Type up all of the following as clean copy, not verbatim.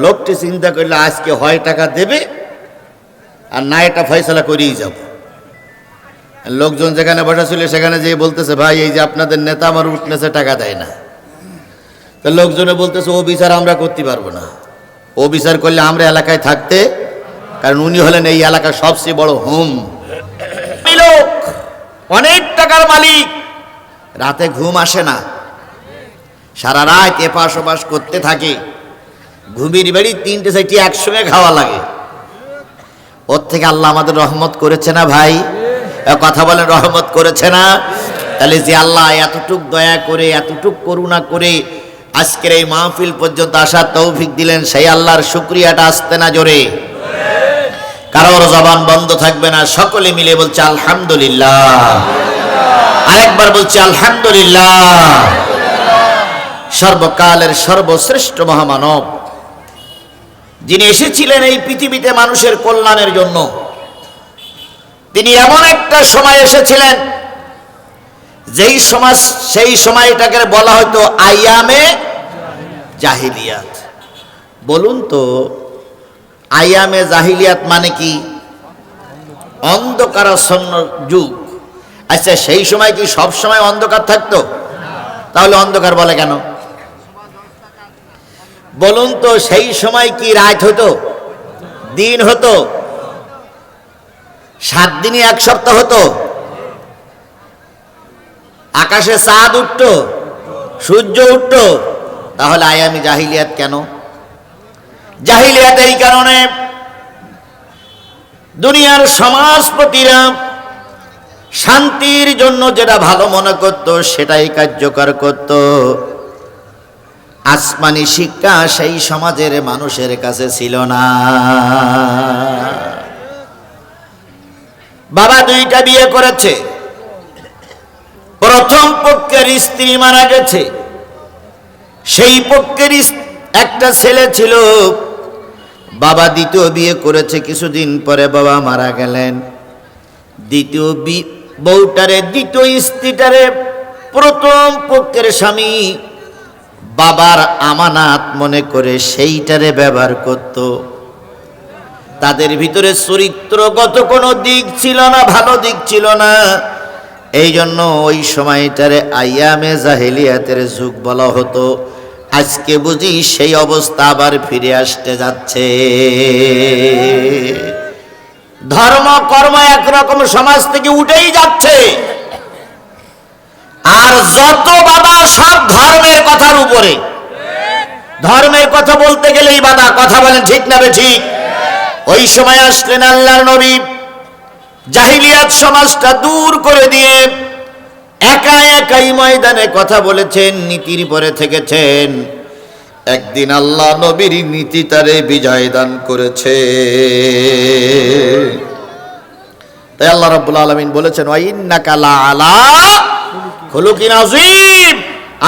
লোকটি চিন্তা করলে আজকে হয় টাকা দেবে আর না এটা ফয়সালা করেই যাব। লোকজন যেখানে বসা ছিল সেখানে যেয়ে বলতেছে, ভাই এই যে আপনাদের নেতা আমার উঠনেছে টাকা দেয় না। তো লোকজনে বলতেছে, ও বিচার আমরা করতে পারবো না, ও বিচার করলে আমরা এলাকায় থাকতে, কারণ উনি হলেন এই এলাকার সবচেয়ে বড় হোম লোক, অনেক টাকার মালিক। রাতে ঘুম আসে না, সারা রাত এপাশ ওপাশ করতে থাকে, ঘুমির বাড়ি 3টে 4টে একসঙ্গে খাওয়া লাগে। ওর থেকে আল্লাহ আমাদের রহমত করেছে না ভাই? কথা বলেন, রহমত করেছে না? তাহলে যে আল্লাহ এতটুক দয়া করে, এতটুক করুণা করে আজকের এই মাহফিল পর্যন্ত আসার তৌফিক দিলেন, সেই আল্লাহর শুকরিয়াটা আসতে না জোরে? কারোর জবান বন্ধ থাকবে না, সকলে মিলে বলছে আলহামদুলিল্লাহ। আরেকবার বলছে আলহামদুলিল্লাহ। সর্বকালের সর্বশ্রেষ্ঠ মহামানব, যিনি এসেছিলেন এই পৃথিবীতে মানুষের কল্যাণের জন্য, তিনি এমন একটা সময় এসেছিলেন সেই সময়টাকে বলা হয়তো আইয়ামে জাহিলিয়াত। বলুন তো, আইয়ামে জাহিলিয়াত মানে কি? অন্ধকারাচ্ছন্ন যুগ। আচ্ছা, সেই সময় কি সব সময় অন্ধকার থাকতো? তাহলে অন্ধকার বলে কেন? বলুন তো, সেই সময় কি রাত হতো, দিন হতো? 7 দিনই 1 সপ্তাহ হতো? আকাশে চাঁদ উঠতো, সূর্য উঠতো? তাহলে আয়ামি জাহিলিয়াত কেন? জাহিলিয়াত এই কারণে, দুনিয়ার সমাজপতিরা শান্তির জন্য যেটা ভালো মনে করত সেটাই কার্যকর করত। আসমানি শিক্ষা সেই সমাজের মানুষের কাছে ছিল না। বাবা 2টা বিয়ে করেছে, প্রথম পক্ষের স্ত্রী মারা গেছে, সেই পক্ষের একটা ছেলে ছিল, বাবা দ্বিতীয় বিয়ে করেছে, কিছুদিন পরে বাবা মারা গেলেন। দ্বিতীয় বউটারে, দ্বিতীয় স্ত্রীটারে প্রথম পক্ষের স্বামী বাবার আমানাত মনে করে সেইটারে ব্যবহার করত। তাদের ভিতরে চরিত্রগত কোনো দিক ছিল না, ভালো দিক ছিল না। এই জন্য ওই সময়টারে আইয়ামে জাহিলিয়াতের যুগ বলা হতো। আজকে বুঝি সেই অবস্থা আবার ফিরে আসতে যাচ্ছে। ধর্ম কর্ম একরকম সমাজ থেকে উঠেই যাচ্ছে, আর যত বাধা সব ধর্মের কথার উপরে। ধর্মের কথা বলতে গেলেই বাধা। কথা বলেন ঠিক না ঠিক? ওই সময় আসলেন আল্লাহর নবী, জাহিলিয়াত সমাজটা দূর করে দিয়ে একা একাই ময়দানে কথা বলেছেন, নীতির পরে থেকেছেন। একদিন আল্লাহ নবীর নীতি তারে বিজয় দান করেছে। তাই আল্লাহ রাব্বুল আলামিন বলেছেন, ওয়া ইন্নাকা লাআলা খুলুকিন আযীম,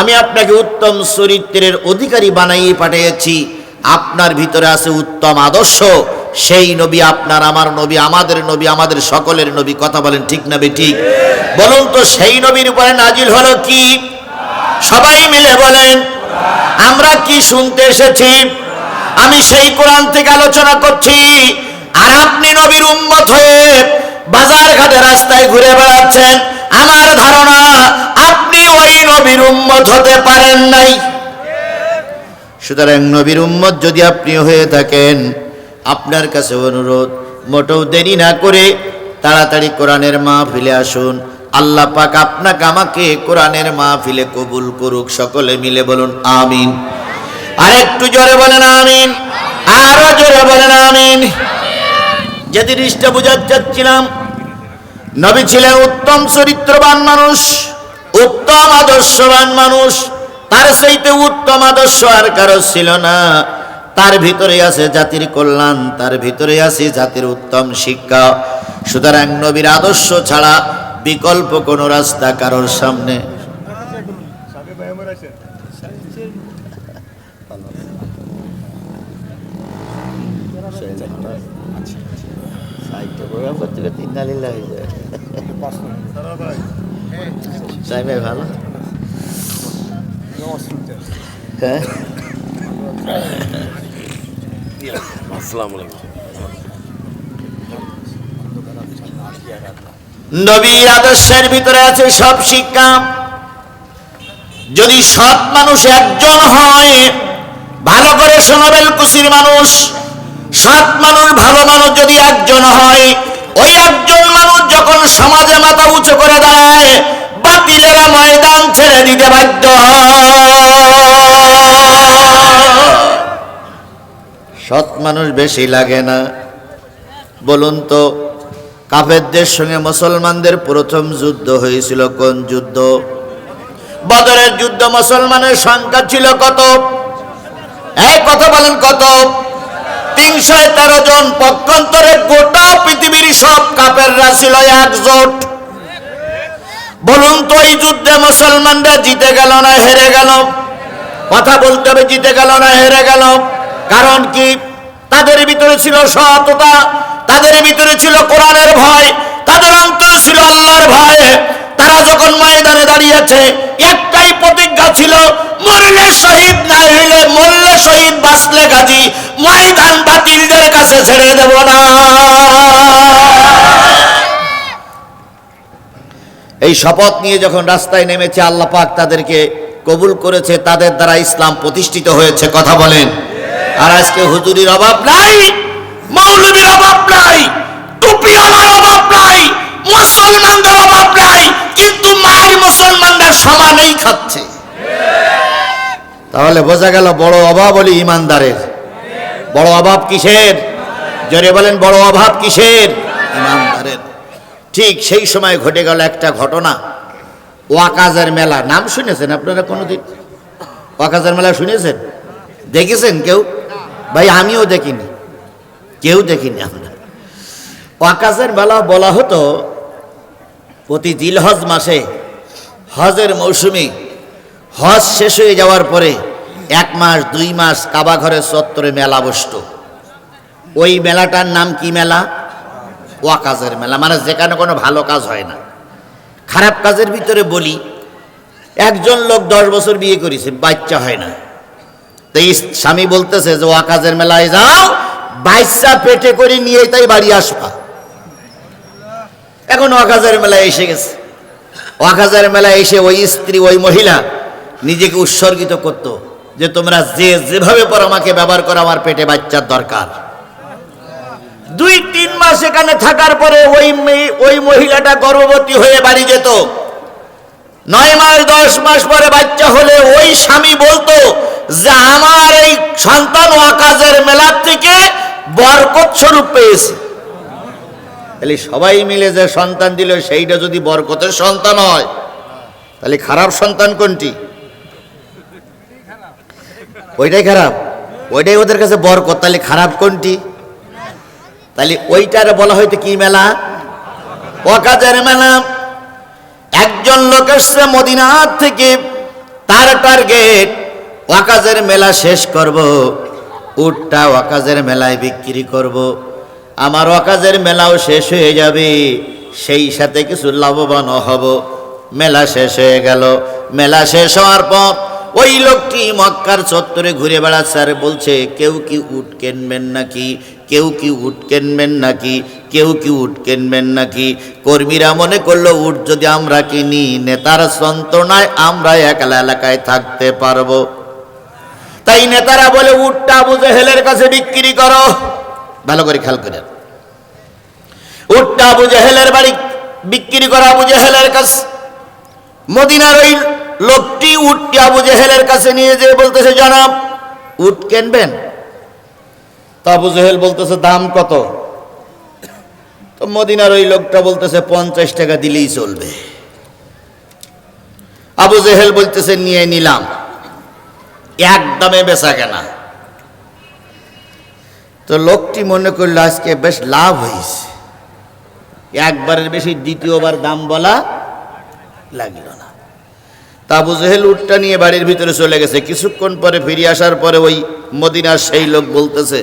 আমি আপনাকে উত্তম চরিত্রের অধিকারী বানাইয়ে পাঠিয়েছি। আপনার ভিতরে আছে উত্তম আদর্শ। সেই নবী আপনার, আমার নবী, আমাদের নবী, আমাদের সকলের নবী। কথা বলেন ঠিক না ঠিক? বলুন তো, সেই নবীর উপরে নাজিল হলো কি? সবাই মিলে বলেন, আমরা কি শুনতে এসেছি? আমি সেই কোরআন থেকে আলোচনা করছি, আর আপনি নবীর উম্মত হয়ে বাজার ঘাটে রাস্তায় ঘুরে বেড়াচ্ছেন। আমার ধারণা আপনি ওই নবীর উম্মত হতে পারেন নাই। সুতরাং নবীর উম্মত যদি আপনি হয়ে থাকেন, আপনার কাছে অনুরোধ, মোটেও দেরি না করে তাড়াতাড়ি কোরআনের মাহফিলে আসুন। আল্লাহ পাক আপনাকে আমাকে কোরআনের মাহফিলে কবুল করুক। সকলে মিলে বলুন আমিন। আর একটু জোরে বলেন আমিন, আরো জোরে বলেন আমিন। যে জিনিসটা বুঝাতে চাচ্ছিলাম, নবী ছিলেন উত্তম চরিত্রবান মানুষ, উত্তম আদর্শবান মানুষ। তার চাইতে উত্তম আদর্শ আর কারো ছিল না। তার ভিতরে আছে জাতির কল্যাণ, তার ভিতরে আছে জাতির উত্তম শিক্ষা। সুতরাং নবীর আদর্শ ছাড়া বিকল্প কোনো রাস্তা কারোর সামনে। ভালো আসসালামু আলাইকুম। নবীর আদর্শের ভিতরে আছে সব শিক্ষা। যদি সৎ মানুষ একজন হয়, ভালো করে শোনাবেন কুশির মানুষ, সৎ মানুষ ভালো মানুষ যদি একজন হয়, ওই একজন মানুষ যখন সমাজে মাথা উঁচু করে দাঁড়ায়, বাতিলেরা ময়দান ছেড়ে দিতে বাধ্য হয়। সৎ মানুষ বেশি লাগে না? বলুন তো, কাফেরদের সঙ্গে মুসলমানদের প্রথম যুদ্ধ হয়েছিল কোন যুদ্ধ? বদরের যুদ্ধ। মুসলমানের সংখ্যা ছিল কত? এই কথা বলেন কত? 313 জন। পক্ষান্তরে গোটা পৃথিবীর সব কাফেররা ছিল একজোট। বলুন তো, এই যুদ্ধে মুসলমানরা জিতে গেল না হেরে গেল? কথা বলতে হবে, জিতে গেল না হেরে গেল? কারণ কি? তাদের ভিতরে ছিল সততা, তাদের ভিতরে ছিল কোরআনের ভয়, তাদের অন্তরে ছিল আল্লাহর ভয়। তারা যখন ময়দানে দাঁড়িয়েছে, একটাই প্রতিজ্ঞা ছিল, মরলে শহীদ, না হইলে মরলে শহীদ, বাঁচলে গাজী। ময়দান বাতিলদের কাছে ছেড়ে দেব না। এই শপথ নিয়ে যখন রাস্তায় নেমেছে, আল্লাহ পাক তাদেরকে কবুল করেছে, তাদের দ্বারা ইসলাম প্রতিষ্ঠিত হয়েছে। কথা বলেন। আর আজকে হুজুরির অভাব নাই, মৌলবীর অভাব নাই, টুপিওয়ালার অভাব নাই, মুসলমানদের অভাব নাই, কিন্তু মায়ের মুসলমানরা সমানেই খাচ্ছে। তাহলে বোঝা গেল বড় অভাব হলো ইমানদারের। বড় অভাব কিসের? জোরে বলেন, বড় অভাব কিসের? ইমানদারের। ঠিক সেই সময় ঘটে গেল একটা ঘটনা। ওয়াকাজের মেলা নাম শুনেছেন আপনারা কোনোদিন? ওয়াকাজের মেলা শুনেছেন? দেখেছেন কেউ? ভাই আমিও দেখিনি, কেউ দেখিনি আমরা। ওয়াকাজের মেলা বলা হতো প্রতি জিলহজ মাসে, হজের মৌসুমে, হজ শেষ হয়ে যাওয়ার পরে 1 মাস 2 মাস কাবা ঘরের চত্বরে মেলা বসতো। ওই মেলাটার নাম কি মেলা? ওয়াকাজের মেলা। মানে যেখানে কোনো ভালো কাজ হয় না। খারাপ কাজের ভিতরে বলি, একজন লোক 10 বছর বিয়ে করেছে, বাচ্চা হয় না। তো এই স্বামী বলতেছে যে ওয়াকাজের মেলায় যাও, বাচ্চা পেটে করে নিয়ে তাই বাড়ি আসবা। এখন ওয়াকাজের মেলায় এসে গেছে। ওয়াকাজের মেলায় এসে ওই স্ত্রী, ওই মহিলা নিজেকে উৎসর্গিত করত যে তোমরা যেভাবে পর আমাকে ব্যবহার করো, আমার পেটে বাচ্চার দরকার। 2-3 মাস এখানে থাকার পরে ওই মহিলাটা গর্ভবতী হয়ে বাড়ি যেত। 9 মাস 10 মাস পরে বাচ্চা হলে ওই স্বামী বলতো যে আমার এই সন্তান ওয়াকাজের মেলার থেকে বরকত স্বরূপ পেয়েছে। তাহলে সবাই মিলে যে সন্তান দিল, সেইটা যদি বরকতের সন্তান হয়, তাহলে খারাপ সন্তান কোনটি? ওইটাই খারাপ, ওইটাই ওদের কাছে বরকত। তাহলে খারাপ কোনটি? তাহলে ওইটার বলা হয়তো কি মেলা? ওয়াকাজের মেলা। একজন লোক এসছে মদিনা থেকে, তার টার্গেট ওয়াকাজের মেলা শেষ করব, উটটা ওয়াকাজের মেলায় বিক্রি করব, আমার ওয়াকাজের মেলাও শেষ হয়ে যাবে, সেই সাথে কিছু লাভবান হব। মেলা শেষ হয়ে গেল। মেলা শেষ হওয়ার পর ওই লোকটি মক্কার চত্বরে ঘুরে বেড়াচ্ছে আর বলছে, কেউ কি উট কিনবেন নাকি? কেউ কি উট কিনবেন নাকি? কেউ কি উট কিনবেন নাকি? কর্মীরা মনে করলো উট যদি আমরা কিনি, নেতার যন্ত্রণায় আমরা একলা এলাকায় থাকতে পারবো। তাই নেতারা বলে উটটা আবু জেহেলের কাছে বিক্রি করো। ভালো করে খেয়াল করেন, উটটা আবু জেহেলের বাড়ি বিক্রি করো, আবু জেহেলের কাছে। মদিনার ওই লোকটি উটটি আবু জেহেলের কাছে নিয়ে যেয়ে বলতেছে, জনাব উট কিনবেন? তো আবু জেহেল বলতেছে, দাম কত? তো মদিনার ওই লোকটা বলতেছে, 50 টাকা দিলেই চলবে। আবু জেহেল বলতেছে, নিয়ে নিলাম। একদমে বেচা কেনা। তো লোকটি মনে করলো আজকে বেশ লাভ হয়েছে, একবারের বেশি দ্বিতীয়বার দাম বলা লাগলো না। তা আবু জেহেল উটটা নিয়ে বাড়ির ভিতরে চলে গেছে। কিছুক্ষণ পরে ফিরে আসার পরে ওই মদিনার সেই লোক বলতেছে,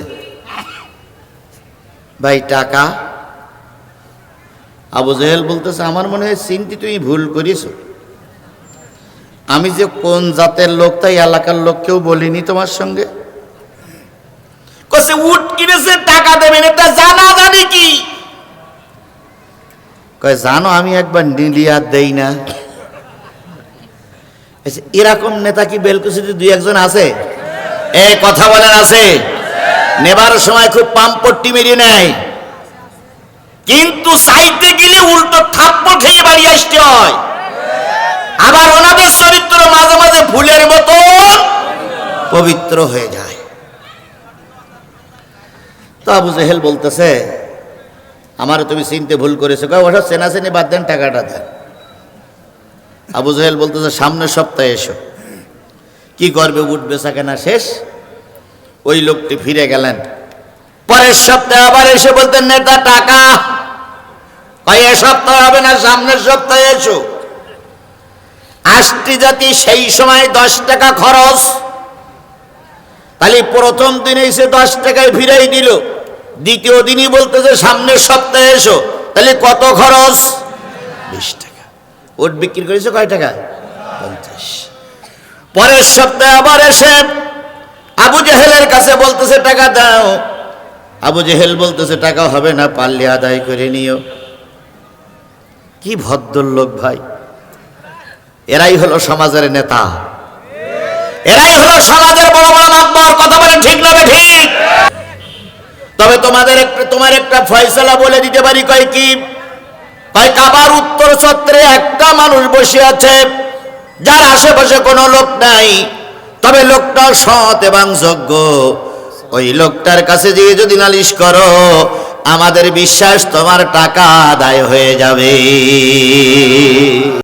ভাই টাকা? আবু জেহেল বলতেছে, আমার মনে হয় চিন্তি তুমি ভুল করিস। আমি যে কোন জাতের লোক তাই এলাকার লোক কেউ বলিনি তোমার সঙ্গে। কসে উট কিনেছে টাকা দেবেন, এটা জানা জানি কি? কয় জানো আমি একবার নিলি আর দেই না। এরকম নেতা কি বেলকুচিতে দুই একজন আছে? এই কথা বলেন আছে? নেবার সময় খুব পাম্পট্টি মেরিয়ে নেয়, কিন্তু চাইতে গেলে উল্টো থাপ্পড় খেয়ে বাড়ি আসতে হয়। আবার ওনাদের চরিত্র মাঝে মাঝে ফুলের মতো পবিত্র হয়ে যায়। তো আবু জেহেল বলতেছে আমার তুমি চিনতে ভুল করেছো। কয় ওটা চেনাচেনি বাদ দেন, টাকাটা দেন। আবু জেহেল বলতেছে সামনের সপ্তাহে এসো। কি করবে, উঠ বেচা কেনা শেষ। ওই লোকটি ফিরে গেলেন। পরের সপ্তাহে আবার এসে বলতেন নেতা টাকা। কয় এ সপ্তাহে হবে না, সামনের সপ্তাহে এসো। আষ্টি জাতি সেই সময় 10 টাকা খরচ, তাহলে প্রথম দিনে এসে 10 টাকায় ফিরাই দিল। দ্বিতীয় দিনই বলতেছে সামনের সপ্তাহে এসো, তাহলে কত খরচ? 20 টাকা। ওট বিক্রি করেছে কয় টাকা? 50। পরের সপ্তাহে আবার এসে আবু জেহেলের কাছে বলতেছে টাকা দাও। আবু জেহেল বলতেছে টাকা হবে না, পারলে আদায় করে নিও। কি ভদ্রলোক ভাই! এরাই হলো সমাজের নেতা, এরাই হলো সমাজের বড় বড় মাতবর। কথা বলেন ঠিক না ঠিক? তবে তোমার একটা ফয়সালা বলে দিতে পারি। কয় কি? কয় কাবার উত্তর চত্বরে একটা মানুষ বসে আছে, যার আশেপাশে কোনো লোক নাই, তবে লোকটা সৎ এবং যোগ্য। ওই লোকটার কাছে গিয়ে যদি নালিশ করো, আমাদের বিশ্বাস তোমার টাকা আদায় হয়ে যাবে।